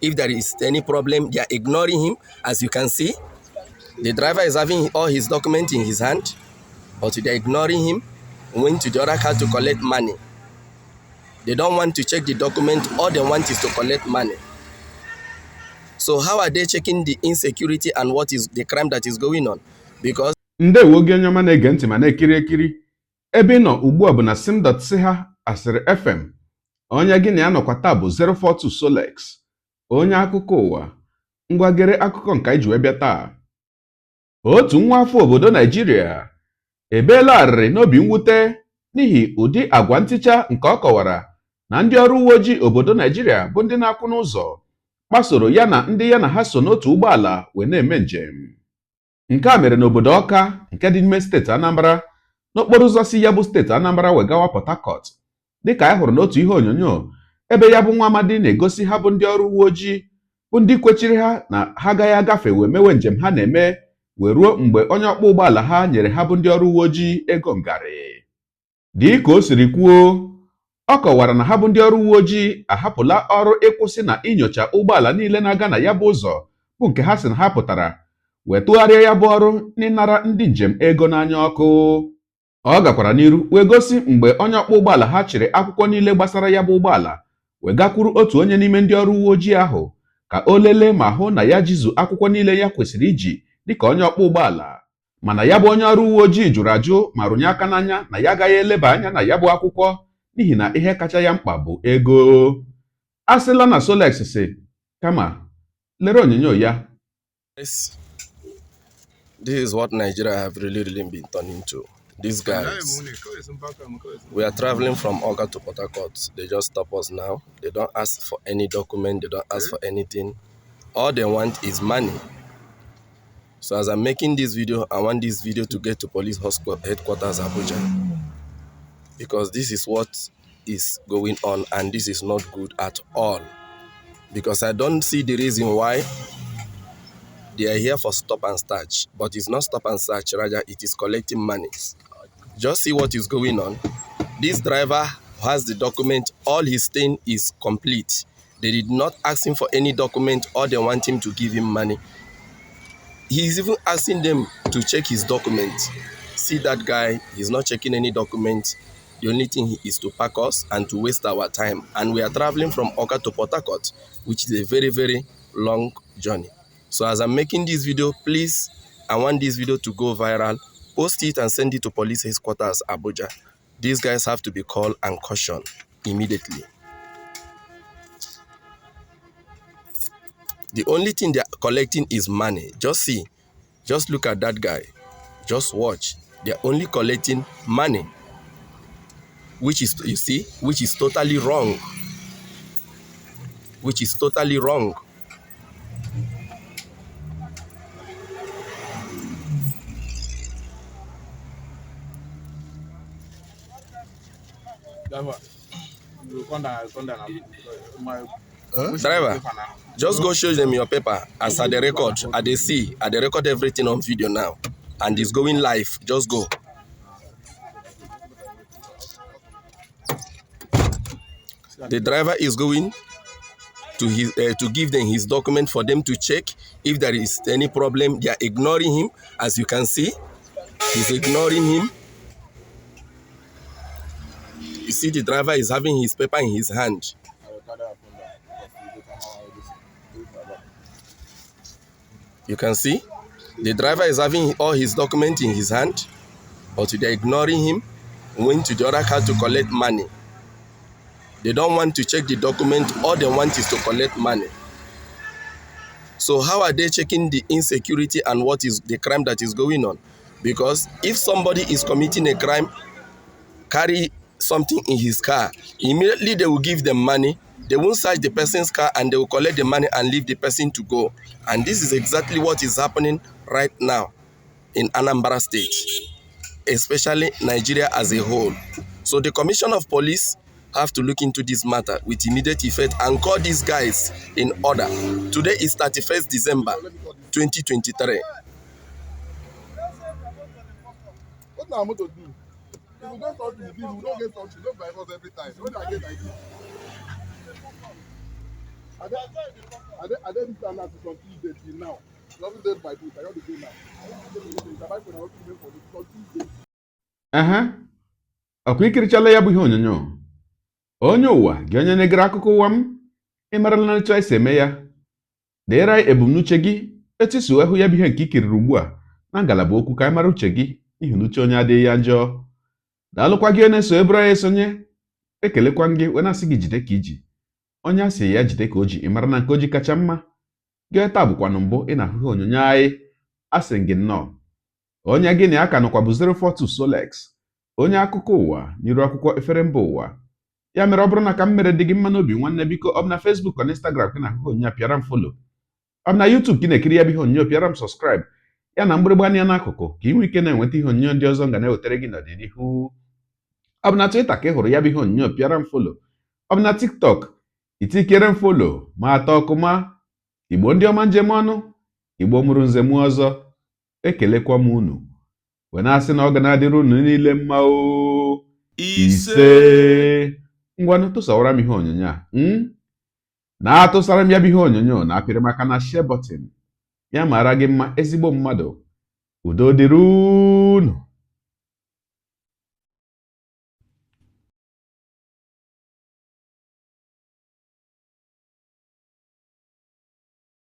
If there is any problem, they are ignoring him. As you can see, the driver is having all his documents in his hand, but they are ignoring him. Went to the other car to collect money. They don't want to check the document. All they want is to collect money. So how are they checking the insecurity and what is the crime that is going on? Because ndewo gị onye ọma na-ege ntị ma na-ekiri ekiri ebe ị nọ ugbu a bụ na sim.si ha asịrị FM. Onye gị na ya nọkwa taa bụ 042 Solex, onye akụkọ ụwa. Ngwagere akụkọ nke iji wee bịa taa. Otu nwa afọ obodo Naijiria ebeela arịrị n'obi mwute n'ihi ụdị agwa nticha nke ọ kọwara na ndị ọrụ uwe ojii obodo Naijiria bụ ndị na-akwụ n'ụzọ kpasoro ya na ndị ya na ha so n'otu ụgbọala wee na-eme njem. Nke a mere n'obodo Ọka nke dị n'ime steeti Anambra n'okporo ụzọ si ya bụ steeti Anambra wee gawa Port Harcourt, dịka a hụrụ n'otu ihe onyonyo ebe ya bụ nwa amadi na-egosi ha bụ ndị ọrụ uwe ojii bụ ndị kwechiri ha na ha agaghị agafe wee mewe njem ha na-eme wee ruo mgbe onye ọkpọ ụgbọala ha nyere ha bụ ndị ọrụ uwe ojii ego ngarị. Dị ka o siri kwuo, ọ kọwara na ha bụ ndị ọrụ uwe ojii ahapụla ọrụ ịkwụsị na inyocha ụgbọala niile na-aga na ya bụ ụzọ bụ nke ha sị na ha pụtara wee tụgharịa ya bụ ọrụ n'ịnara ndị njem ego n'anya ọkụ. Ọ gakwara n'iru wee gosi mgbe onye ọkpọ ụgbọala ha chịrị akwụkwọ niile gbasara ya bụ ụgbọala wee gakwuru otu onye n'ime ndị ọrụ uwe ojii ahụ ka o lelee ma hụ na ya jizu akwụkwọ niile ya kwesịrị iji dịka onye ọkpọ ụgbọala, mana ya bụ onye ọrụ uwe ojii jụrụ ajụ ma rụnye aka n'anya na ya agaghị eleba anya na ya bụ akwụkwọ n'ihi na ihe kacha ya mkpa bụ ego. A sịla na Solex si kama lere onyonyo ya. this is what Nigeria have really been turning to. These guys, we are traveling from Oga to Port Harcourt. They just stop us now. They don't ask for any document. They don't ask for anything. All they want is money. So as I'm making this video, I want this video to get to police headquarters Abuja, because this is what is going on and this is not good at all. Because I don't see the reason why they are here for stop and search, but it's not stop and search, rather it is collecting money. Just see what is going on. This driver has the document, all his thing is complete. They did not ask him for any document, or they want him to give him money. He is even asking them to check his document. See that guy, he's not checking any document. The only thing is to pack us and to waste our time. And we are traveling from Oka to Port Harcourt, which is a very long journey. So as I'm making this video, please, I want this video to go viral. Post it and send it to police headquarters Abuja. These guys have to be called and cautioned immediately. The only thing they are collecting is money. Just see. Just look at that guy. Just watch. They are only collecting money. Which is, you see, which is totally wrong. Which is totally wrong. Driver, just go show them your paper. As at the record, at the see, at the record everything on video now, and it's going live. Just go. The driver is going to his to give them his document for them to check. If there is any problem, they are ignoring him. As you can see, he's ignoring him. You see, the driver is having his paper in his hand. You can see, the driver is having all his documents in his hand, but they're ignoring him. Went to the other car to collect money. They don't want to check the document. All they want is to collect money. So how are they checking the insecurity and what is the crime that is going on? Because if somebody is committing a crime, carry something in his car, immediately they will give them money. They won't search the person's car and they will collect the money and leave the person to go. And this is exactly what is happening right now in Anambra State, especially Nigeria as a whole. So the Commissioner of Police have to look into this matter with immediate effect and call these guys in order. Today is 31st December 2023. What am I to do? If we don't talk to the people, we don't get something. Don't buy us every time. When I get like this. I didn't stand out to continue till now. Nothing did my boot. I got to do now. I buy for the continue. aha ọkwa ikirichala ya bụ ihe onyonyo onye ụwa gị onye na-egere akụkọ ụwa m ịmarala na etu anyị si eme ya deere anyị ebumnuche gị etu isi wee hụ ya bụ ihe nke ikiriri ugbu a na ngalaba okwu ka anyị mara uche gị n'ihi na uche onye adịghị ya njọ daalụkwa gị na-eso eburu anyị esonye ekelekwa gị wee na-asị gị jide ka iji onye a sị ya jide ka o ji ịmara na nke o ji kacha mma gị taa bụkwanụ mbụ ị na-ahụ ihe onyonyo anyị asị gị nnọọ onye gị na ya ka nọkwa bụ 042 Solex onye akụkọ ụwa n'iru akwụkwọ efere mba ụwa ya mere ọ bụrụ na ka m mere dị gị mma n'obi nwanne biko ọ bụ na Facebook na Instagram gị na-ahụ onyonyo pịara m folo ọ bụ na YouTube gị na-ekiri ya bụ ihe onyonyo pịara m sọskraịb ya na mgbịrịgba anya n'akụkụ ka ị nwee ike na-enweta ihe onyonyo ndị ọzọ ga na-ewetara gị n'ọdịnihu ọ bụ na Twitter ka ị hụrụ ya bụ ihe onyonyo pịara m folo ọ bụ na TikTok itikere m folo ma atọ ọkụma igbo ndị ọma njem ọnụ igbo mụrụ nze mụ ọzọ ekelekwa m unu wee na-asị na ọ ga na-adịrị unu niile mma o ise ngwanụ tụsawara m ihe onyonyo a na-atụsara m ya bụ ihe onyonyo na apịrị maka na share button ya mara gị mma ezigbo mmadụ udo dịrị unu